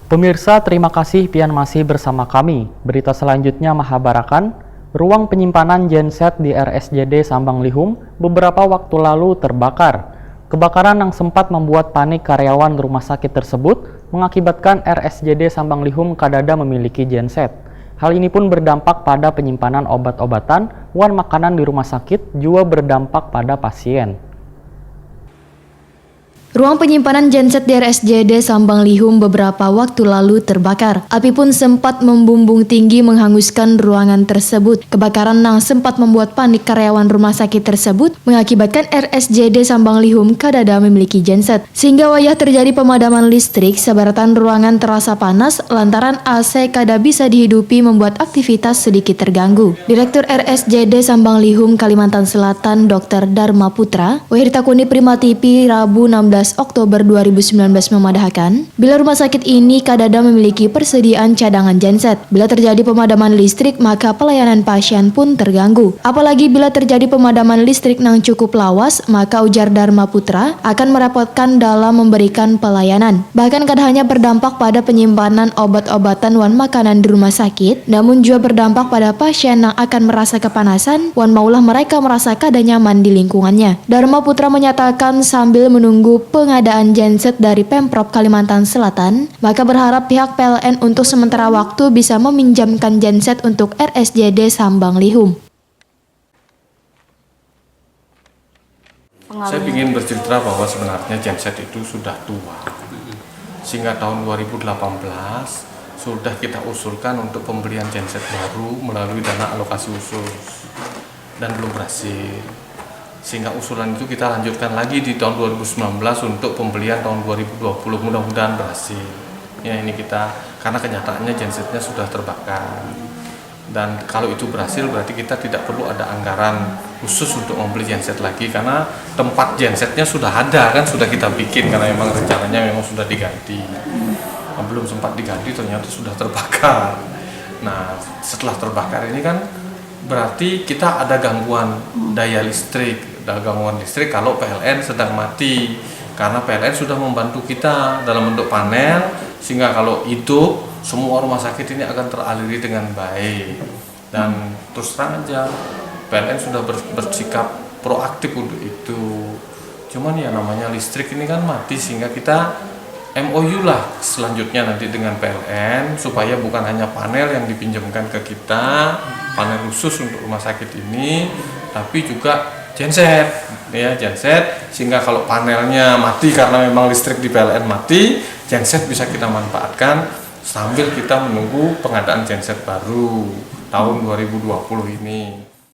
Pemirsa, terima kasih pian masih bersama kami. Berita selanjutnya Mahabarakan, ruang penyimpanan genset di RSJD Sambang Lihum beberapa waktu lalu terbakar. Kebakaran yang sempat membuat panik karyawan rumah sakit tersebut mengakibatkan RSJD Sambang Lihum kadada memiliki genset. Hal ini pun berdampak pada penyimpanan obat-obatan, wan makanan di rumah sakit, juga berdampak pada pasien. Ruang penyimpanan genset di RSJD Sambang Lihum beberapa waktu lalu terbakar. Api pun sempat membumbung tinggi menghanguskan ruangan tersebut. Kebakaran yang sempat membuat panik karyawan rumah sakit tersebut mengakibatkan RSJD Sambang Lihum kadada memiliki genset. Sehingga wayah terjadi pemadaman listrik, sebaratan ruangan terasa panas lantaran AC kada bisa dihidupi membuat aktivitas sedikit terganggu. Direktur RSJD Sambang Lihum Kalimantan Selatan Dr. Dharma Putra, Wahirtakuni Prima TV Rabu 16 Oktober 2019 memadahkan, bila rumah sakit ini kadada memiliki persediaan cadangan genset. Bila terjadi pemadaman listrik, maka pelayanan pasien pun terganggu. Apalagi bila terjadi pemadaman listrik yang cukup lawas, maka ujar Dharma Putra akan merepotkan dalam memberikan pelayanan. Bahkan kada hanya berdampak pada penyimpanan obat-obatan wan makanan di rumah sakit, namun juga berdampak pada pasien yang akan merasa kepanasan, wan maulah mereka merasa kada nyaman di lingkungannya. Dharma Putra menyatakan sambil menunggu pengadaan genset dari Pemprov Kalimantan Selatan, maka berharap pihak PLN untuk sementara waktu bisa meminjamkan genset untuk RSJD Sambang Lihum. Saya ingin bercerita bahwa sebenarnya genset itu sudah tua, sehingga tahun 2018 sudah kita usulkan untuk pembelian genset baru melalui dana alokasi khusus dan belum berhasil. Sehingga usulan itu kita lanjutkan lagi di tahun 2019 untuk pembelian tahun 2020, mudah-mudahan berhasil. Ya, ini kita, karena kenyataannya gensetnya sudah terbakar. Dan kalau itu berhasil berarti kita tidak perlu ada anggaran khusus untuk membeli genset lagi, karena tempat gensetnya sudah ada, kan sudah kita bikin, karena memang rencananya memang sudah diganti. Nah, belum sempat diganti ternyata sudah terbakar. Nah, setelah terbakar ini kan berarti kita ada gangguan daya listrik, kalau PLN sedang mati, karena PLN sudah membantu kita dalam bentuk panel, sehingga kalau hidup semua rumah sakit ini akan teraliri dengan baik. Dan terus terang aja PLN sudah bersikap proaktif untuk itu. Cuman ya namanya listrik ini kan mati, sehingga kita MOU lah selanjutnya nanti dengan PLN supaya bukan hanya panel yang dipinjamkan ke kita, panel khusus untuk rumah sakit ini, tapi juga genset, ya genset, sehingga kalau panelnya mati karena memang listrik di PLN mati, genset bisa kita manfaatkan sambil kita menunggu pengadaan genset baru tahun 2020 ini.